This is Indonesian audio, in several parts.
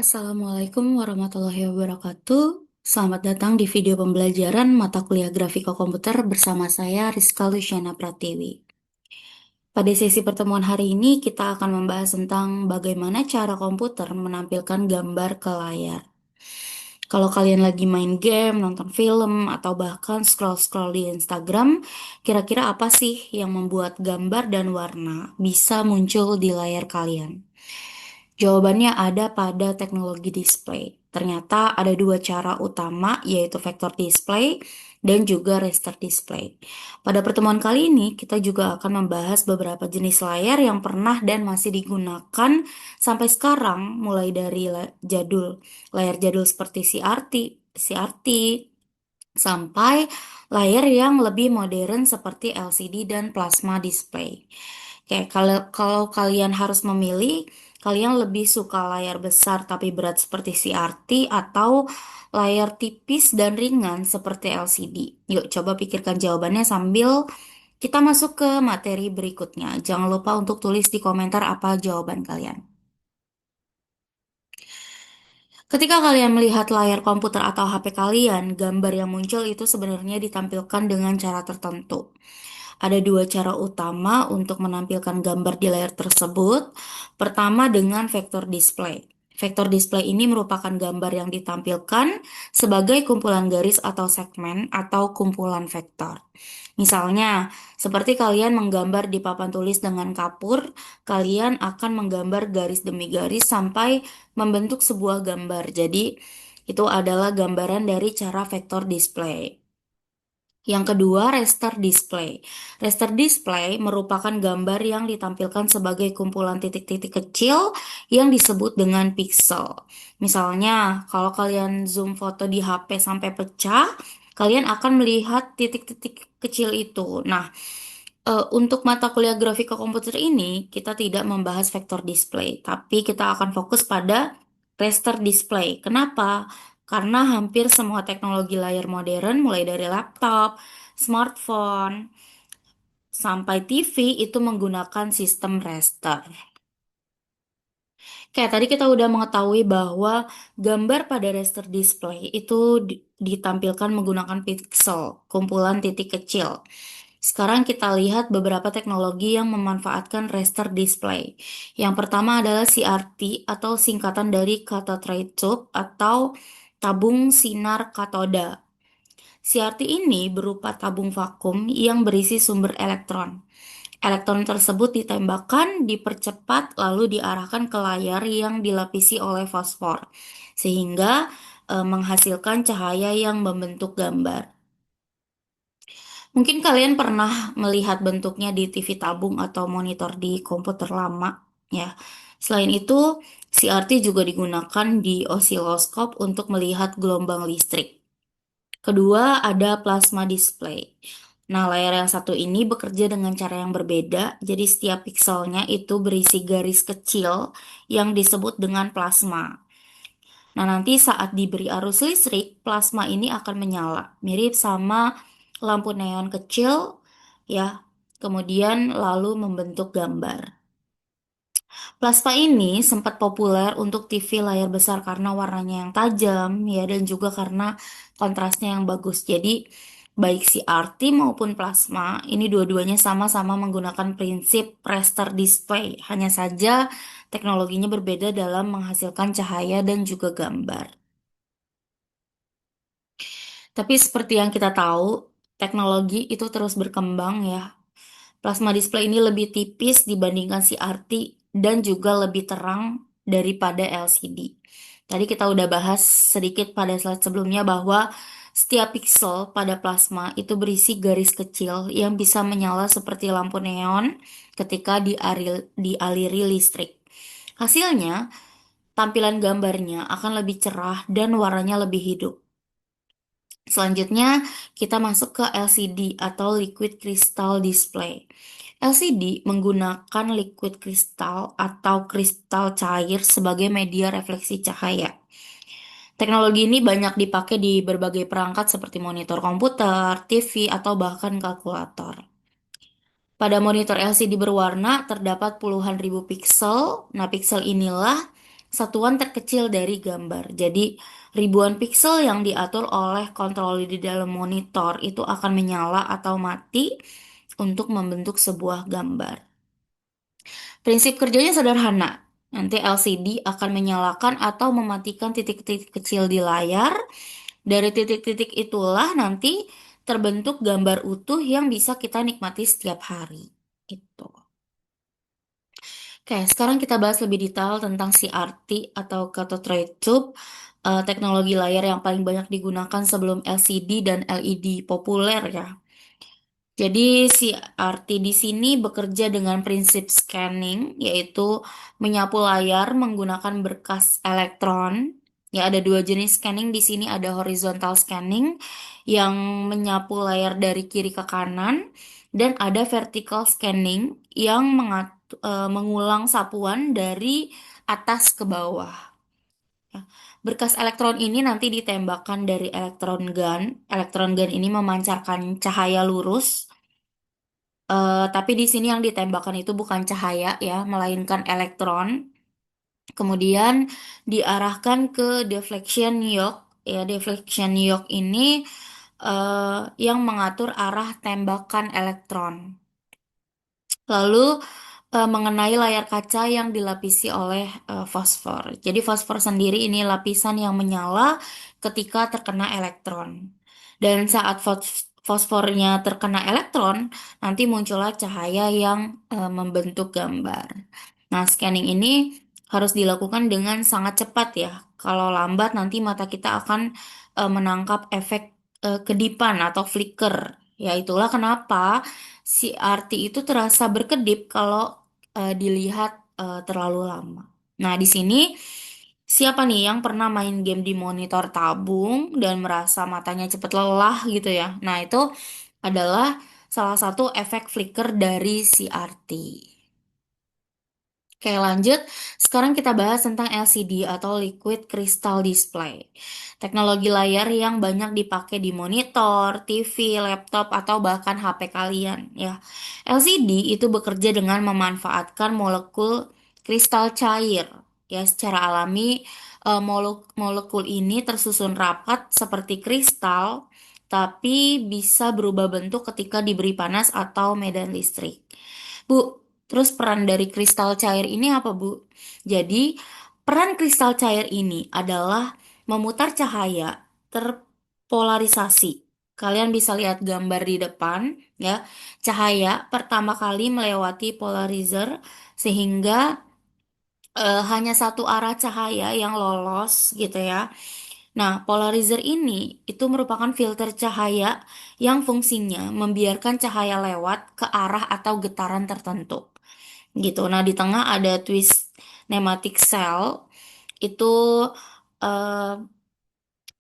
Assalamualaikum warahmatullahi wabarakatuh. Selamat datang di video pembelajaran mata kuliah grafika komputer bersama saya Rizka Luciana Pratiwi. Pada sesi pertemuan hari ini kita akan membahas tentang bagaimana cara komputer menampilkan gambar ke layar. Kalau kalian lagi main game, nonton film, atau bahkan scroll-scroll di Instagram, kira-kira apa sih yang membuat gambar dan warna bisa muncul di layar kalian? Jawabannya ada pada teknologi display. Ternyata ada dua cara utama, yaitu vector display dan juga raster display. Pada pertemuan kali ini, kita juga akan membahas beberapa jenis layar yang pernah dan masih digunakan sampai sekarang, mulai dari layar jadul seperti CRT, sampai layar yang lebih modern seperti LCD dan plasma display. Oke, kalau kalian harus memilih, kalian lebih suka layar besar tapi berat seperti CRT atau layar tipis dan ringan seperti LCD? Yuk, coba pikirkan jawabannya sambil kita masuk ke materi berikutnya. Jangan lupa untuk tulis di komentar apa jawaban kalian. Ketika kalian melihat layar komputer atau HP kalian, gambar yang muncul itu sebenarnya ditampilkan dengan cara tertentu. Ada dua cara utama untuk menampilkan gambar di layar tersebut. Pertama dengan vector display. Vector display ini merupakan gambar yang ditampilkan sebagai kumpulan garis atau segmen atau kumpulan vektor. Misalnya, seperti kalian menggambar di papan tulis dengan kapur, kalian akan menggambar garis demi garis sampai membentuk sebuah gambar. Jadi, itu adalah gambaran dari cara vector display. Yang kedua, raster display. Raster display merupakan gambar yang ditampilkan sebagai kumpulan titik-titik kecil yang disebut dengan pixel. Misalnya, kalau kalian zoom foto di HP sampai pecah, kalian akan melihat titik-titik kecil itu. Nah, untuk mata kuliah grafika komputer ini, kita tidak membahas vector display, tapi kita akan fokus pada raster display. Kenapa? Karena hampir semua teknologi layar modern, mulai dari laptop, smartphone, sampai TV, itu menggunakan sistem raster. Kayak tadi kita udah mengetahui bahwa gambar pada raster display itu ditampilkan menggunakan pixel, kumpulan titik kecil. Sekarang kita lihat beberapa teknologi yang memanfaatkan raster display. Yang pertama adalah CRT atau singkatan dari cathode ray tube atau tabung sinar katoda. CRT ini berupa tabung vakum yang berisi sumber elektron. Elektron tersebut ditembakkan, dipercepat, lalu diarahkan ke layar yang dilapisi oleh fosfor, sehingga menghasilkan cahaya yang membentuk gambar. Mungkin kalian pernah melihat bentuknya di TV tabung atau monitor di komputer lama, ya. Selain itu, CRT juga digunakan di osiloskop untuk melihat gelombang listrik. Kedua, ada plasma display. Nah, layar yang satu ini bekerja dengan cara yang berbeda, jadi setiap pikselnya itu berisi garis kecil yang disebut dengan plasma. Nah, nanti saat diberi arus listrik, plasma ini akan menyala, mirip sama lampu neon kecil, ya. Kemudian lalu membentuk gambar. Plasma ini sempat populer untuk TV layar besar karena warnanya yang tajam, ya, dan juga karena kontrasnya yang bagus. Jadi, baik CRT maupun plasma, ini dua-duanya sama-sama menggunakan prinsip raster display. Hanya saja teknologinya berbeda dalam menghasilkan cahaya dan juga gambar. Tapi seperti yang kita tahu, teknologi itu terus berkembang ya. Plasma display ini lebih tipis dibandingkan CRT dan juga lebih terang daripada LCD. Tadi kita udah bahas sedikit pada slide sebelumnya bahwa setiap pixel pada plasma itu berisi garis kecil yang bisa menyala seperti lampu neon ketika dialiri listrik. Hasilnya, tampilan gambarnya akan lebih cerah dan warnanya lebih hidup. Selanjutnya, kita masuk ke LCD atau Liquid Crystal Display. LCD menggunakan liquid kristal atau kristal cair sebagai media refleksi cahaya. Teknologi ini banyak dipakai di berbagai perangkat seperti monitor komputer, TV, atau bahkan kalkulator. Pada monitor LCD berwarna terdapat puluhan ribu piksel. Nah, piksel inilah satuan terkecil dari gambar. Jadi, ribuan piksel yang diatur oleh kontrol di dalam monitor itu akan menyala atau mati untuk membentuk sebuah gambar. Prinsip kerjanya sederhana. Nanti LCD akan menyalakan atau mematikan titik-titik kecil di layar. Dari titik-titik itulah nanti terbentuk gambar utuh yang bisa kita nikmati setiap hari. Itu. Oke, sekarang kita bahas lebih detail tentang CRT atau cathode ray tube, teknologi layar yang paling banyak digunakan sebelum LCD dan LED populer ya. Jadi si RT di sini bekerja dengan prinsip scanning, yaitu menyapu layar menggunakan berkas elektron. Ya, ada dua jenis scanning di sini, ada horizontal scanning yang menyapu layar dari kiri ke kanan, dan ada vertical scanning yang mengulang sapuan dari atas ke bawah. Ya. Berkas elektron ini nanti ditembakkan dari elektron gun. Elektron gun ini memancarkan cahaya lurus. Tapi di sini yang ditembakkan itu bukan cahaya ya, melainkan elektron. Kemudian diarahkan ke deflection yoke. Ya, deflection yoke ini yang mengatur arah tembakan elektron. Lalu mengenai layar kaca yang dilapisi oleh fosfor. Jadi fosfor sendiri ini lapisan yang menyala ketika terkena elektron. Dan saat fosfornya terkena elektron, nanti muncullah cahaya yang membentuk gambar. Nah, scanning ini harus dilakukan dengan sangat cepat ya. Kalau lambat nanti mata kita akan menangkap efek kedipan atau flicker. Ya, itulah kenapa si arti itu terasa berkedip kalau dilihat terlalu lama. Nah, di sini siapa nih yang pernah main game di monitor tabung dan merasa matanya cepat lelah gitu ya? Nah, itu adalah salah satu efek flicker dari si arti. Oke, lanjut. Sekarang kita bahas tentang LCD atau Liquid Crystal Display. Teknologi layar yang banyak dipakai di monitor, TV, laptop, atau bahkan HP kalian, ya. LCD itu bekerja dengan memanfaatkan molekul kristal cair. Ya, secara alami, molekul ini tersusun rapat seperti kristal, tapi bisa berubah bentuk ketika diberi panas atau medan listrik. Bu, terus peran dari kristal cair ini apa, Bu? Jadi, peran kristal cair ini adalah memutar cahaya terpolarisasi. Kalian bisa lihat gambar di depan, ya. Cahaya pertama kali melewati polarizer sehingga hanya satu arah cahaya yang lolos gitu ya. Nah, polarizer ini itu merupakan filter cahaya yang fungsinya membiarkan cahaya lewat ke arah atau getaran tertentu gitu. Nah, di tengah ada twist nematic cell itu eh,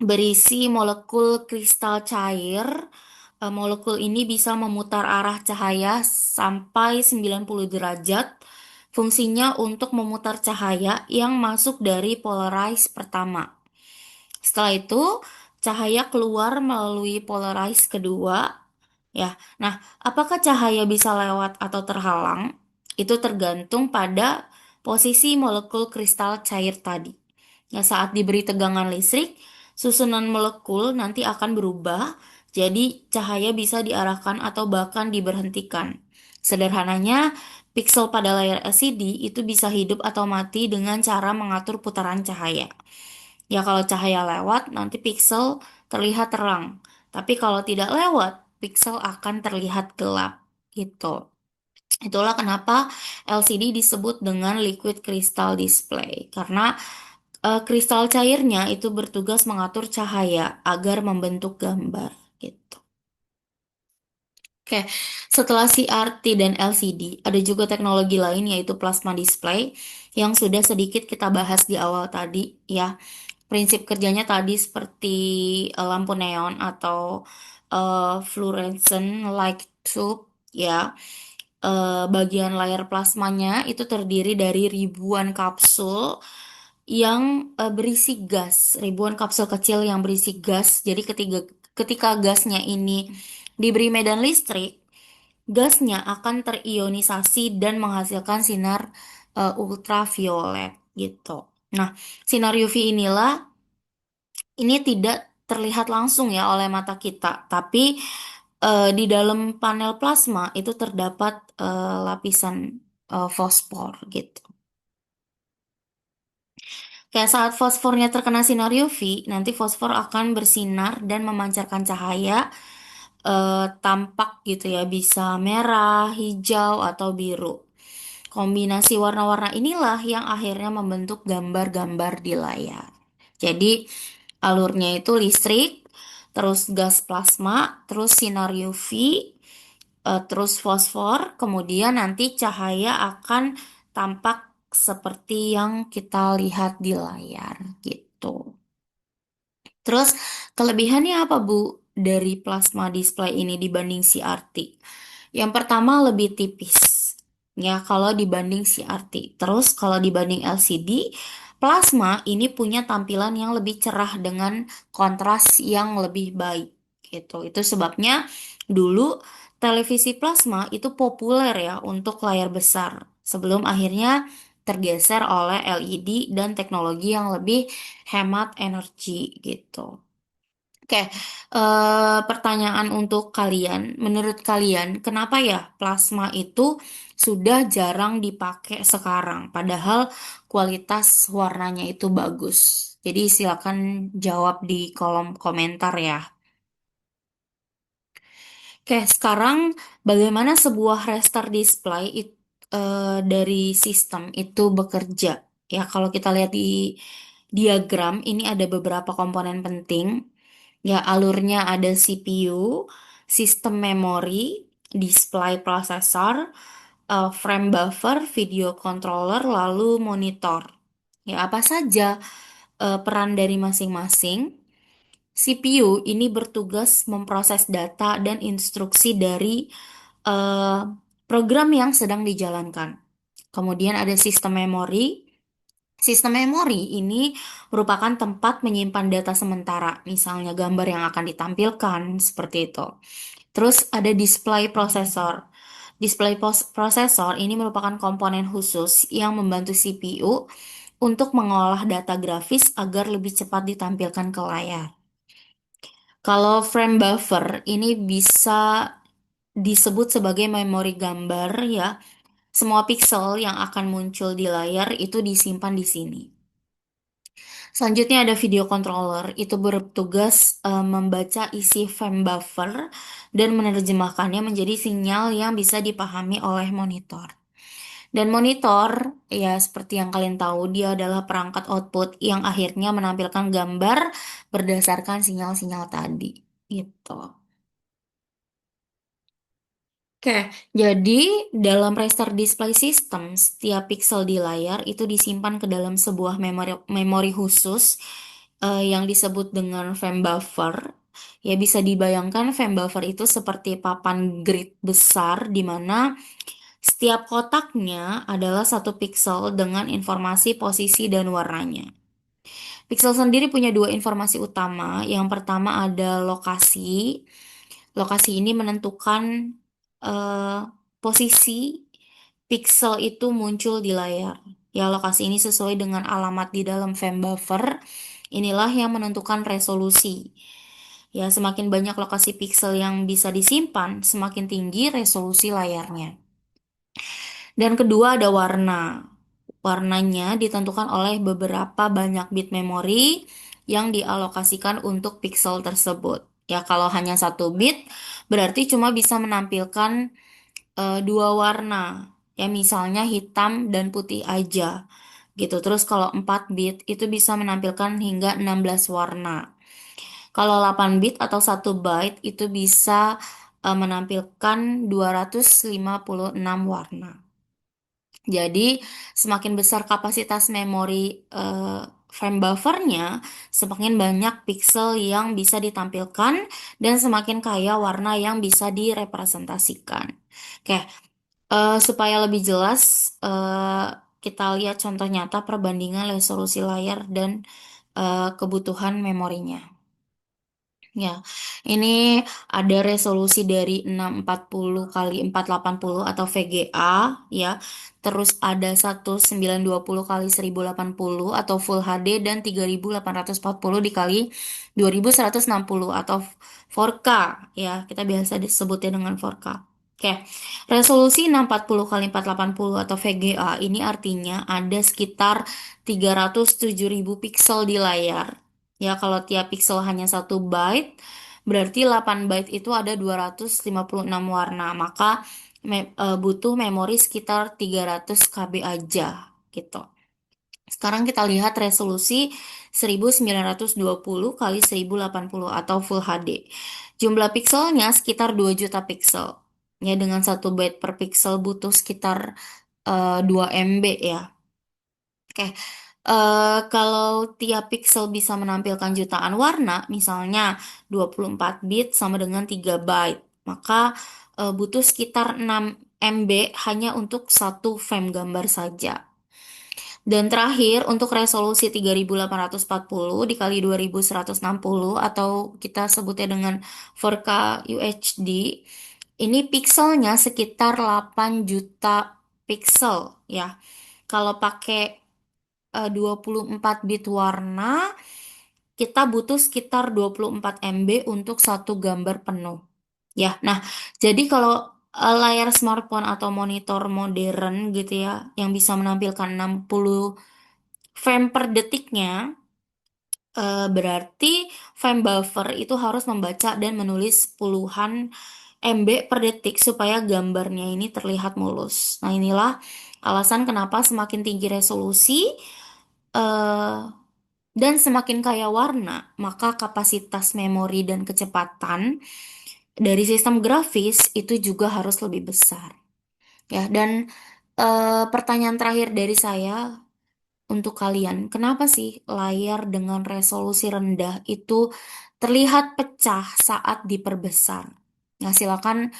berisi molekul kristal cair. Molekul ini bisa memutar arah cahaya sampai 90 derajat. Fungsinya untuk memutar cahaya yang masuk dari polarize pertama. Setelah itu, cahaya keluar melalui polarize kedua. Ya, nah, apakah cahaya bisa lewat atau terhalang? Itu tergantung pada posisi molekul kristal cair tadi. Ya, saat diberi tegangan listrik, susunan molekul nanti akan berubah, jadi cahaya bisa diarahkan atau bahkan diberhentikan. Sederhananya, piksel pada layar LCD itu bisa hidup atau mati dengan cara mengatur putaran cahaya. Ya, kalau cahaya lewat, nanti piksel terlihat terang. Tapi kalau tidak lewat, piksel akan terlihat gelap. Gitu. Itulah kenapa LCD disebut dengan liquid crystal display. Karena kristal cairnya itu bertugas mengatur cahaya agar membentuk gambar. Gitu. Oke, setelah CRT dan LCD, ada juga teknologi lain yaitu plasma display yang sudah sedikit kita bahas di awal tadi ya. Prinsip kerjanya tadi seperti lampu neon atau fluorescent light tube ya. Bagian layar plasmanya itu terdiri dari ribuan kapsul yang berisi gas, ribuan kapsul kecil yang berisi gas. Jadi ketika gasnya ini diberi medan listrik, gasnya akan terionisasi dan menghasilkan sinar ultraviolet gitu. Nah, sinar UV inilah ini tidak terlihat langsung ya oleh mata kita, tapi di dalam panel plasma itu terdapat lapisan fosfor gitu. Kayak saat fosfornya terkena sinar UV, nanti fosfor akan bersinar dan memancarkan cahaya tampak gitu ya, bisa merah, hijau, atau biru. Kombinasi warna-warna inilah yang akhirnya membentuk gambar-gambar di layar. Jadi alurnya itu listrik, terus gas plasma, terus sinar UV, terus fosfor, kemudian nanti cahaya akan tampak seperti yang kita lihat di layar gitu. Terus kelebihannya apa Bu dari plasma display ini dibanding CRT? Yang pertama lebih tipis ya kalau dibanding CRT. Terus kalau dibanding LCD, plasma ini punya tampilan yang lebih cerah dengan kontras yang lebih baik gitu. Itu sebabnya dulu televisi plasma itu populer ya untuk layar besar sebelum akhirnya tergeser oleh LED dan teknologi yang lebih hemat energi gitu. Oke, pertanyaan untuk kalian. Menurut kalian, kenapa ya plasma itu sudah jarang dipakai sekarang, padahal kualitas warnanya itu bagus? Jadi silakan jawab di kolom komentar ya. Oke, sekarang bagaimana sebuah raster display dari sistem itu bekerja? Ya, kalau kita lihat di diagram, ini ada beberapa komponen penting. Ya, alurnya ada CPU, sistem memori, display processor, frame buffer, video controller, lalu monitor. Ya, apa saja peran dari masing-masing? CPU ini bertugas memproses data dan instruksi dari eh, program yang sedang dijalankan. Kemudian ada sistem memori. Sistem memori ini merupakan tempat menyimpan data sementara, misalnya gambar yang akan ditampilkan, seperti itu. Terus ada display processor. Processor ini merupakan komponen khusus yang membantu CPU untuk mengolah data grafis agar lebih cepat ditampilkan ke layar. Kalau frame buffer ini bisa disebut sebagai memori gambar ya. Semua pixel yang akan muncul di layar itu disimpan di sini. Selanjutnya ada video controller, itu bertugas membaca isi frame buffer dan menerjemahkannya menjadi sinyal yang bisa dipahami oleh monitor. Dan monitor, ya seperti yang kalian tahu, dia adalah perangkat output yang akhirnya menampilkan gambar berdasarkan sinyal-sinyal tadi. Gitu. Oke, jadi dalam raster display system, setiap pixel di layar itu disimpan ke dalam sebuah memori memori khusus yang disebut dengan frame buffer. Ya bisa dibayangkan frame buffer itu seperti papan grid besar di mana setiap kotaknya adalah satu pixel dengan informasi posisi dan warnanya. Pixel sendiri punya dua informasi utama. Yang pertama ada lokasi. Lokasi ini menentukan eh, posisi pixel itu muncul di layar. Ya, lokasi ini sesuai dengan alamat di dalam frame buffer. Inilah yang menentukan resolusi. Ya, semakin banyak lokasi pixel yang bisa disimpan, semakin tinggi resolusi layarnya. Dan kedua ada warna. Warnanya ditentukan oleh beberapa banyak bit memori yang dialokasikan untuk pixel tersebut. Ya, kalau hanya satu bit, berarti cuma bisa menampilkan dua warna. Ya, misalnya hitam dan putih aja. Gitu. Terus kalau 4 bit itu bisa menampilkan hingga 16 warna. Kalau 8 bit atau satu byte itu bisa menampilkan 256 warna. Jadi, semakin besar kapasitas memori frame buffernya, semakin banyak pixel yang bisa ditampilkan dan semakin kaya warna yang bisa direpresentasikan. Oke, supaya lebih jelas, kita lihat contoh nyata perbandingan resolusi layar dan kebutuhan memorinya. Ya, ini ada resolusi dari 640 kali 480 atau VGA ya. Terus ada 1920 kali 1080 atau Full HD dan 3840 dikali 2160 atau 4K ya. Kita biasa disebutnya dengan 4K. Oke, resolusi 640 kali 480 atau VGA ini artinya ada sekitar 307.000 piksel di layar. Ya, kalau tiap pixel hanya 1 byte, berarti 8 byte itu ada 256 warna. Maka butuh memori sekitar 300 KB aja gitu. Sekarang kita lihat resolusi 1920 kali 1080 atau Full HD. Jumlah pixelnya sekitar 2 juta pixel. Ya, dengan 1 byte per pixel butuh sekitar 2 MB ya. Oke, kalau tiap pixel bisa menampilkan jutaan warna, misalnya 24 bit sama dengan 3 byte, maka butuh sekitar 6 MB hanya untuk satu frame gambar saja. Dan terakhir, untuk resolusi 3840 dikali 2160 atau kita sebutnya dengan 4K UHD, ini pixelnya sekitar 8 juta pixel ya. Kalau pakai 24 bit warna, kita butuh sekitar 24 MB untuk satu gambar penuh. Ya, nah, jadi kalau layar smartphone atau monitor modern gitu ya, yang bisa menampilkan 60 frame per detiknya, berarti frame buffer itu harus membaca dan menulis puluhan MB per detik supaya gambarnya ini terlihat mulus. Nah, inilah alasan kenapa semakin tinggi resolusi, eh, dan semakin kaya warna, maka kapasitas memori dan kecepatan dari sistem grafis itu juga harus lebih besar. Ya, dan pertanyaan terakhir dari saya untuk kalian, kenapa sih layar dengan resolusi rendah itu terlihat pecah saat diperbesar? Nah, silakan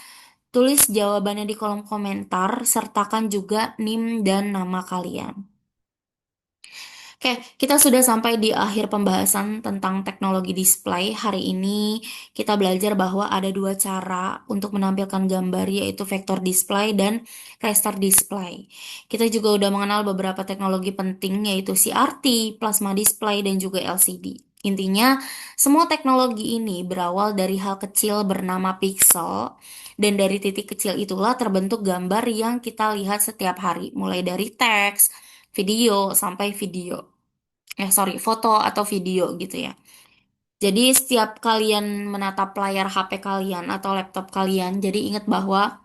tulis jawabannya di kolom komentar, sertakan juga NIM dan nama kalian. Oke, kita sudah sampai di akhir pembahasan tentang teknologi display. Hari ini kita belajar bahwa ada dua cara untuk menampilkan gambar, yaitu vector display dan raster display. Kita juga udah mengenal beberapa teknologi penting, yaitu CRT, plasma display, dan juga LCD. Intinya, semua teknologi ini berawal dari hal kecil bernama pixel, dan dari titik kecil itulah terbentuk gambar yang kita lihat setiap hari, mulai dari teks, video, sampai foto atau video gitu ya. Jadi setiap kalian menatap layar HP kalian atau laptop kalian, jadi ingat bahwa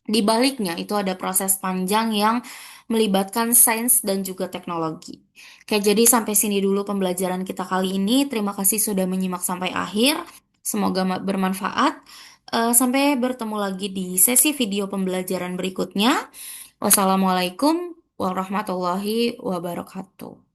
di baliknya itu ada proses panjang yang melibatkan sains dan juga teknologi. Oke, jadi sampai sini dulu pembelajaran kita kali ini. Terima kasih sudah menyimak sampai akhir. Semoga bermanfaat. Sampai bertemu lagi di sesi video pembelajaran berikutnya. Wassalamualaikum warahmatullahi wabarakatuh.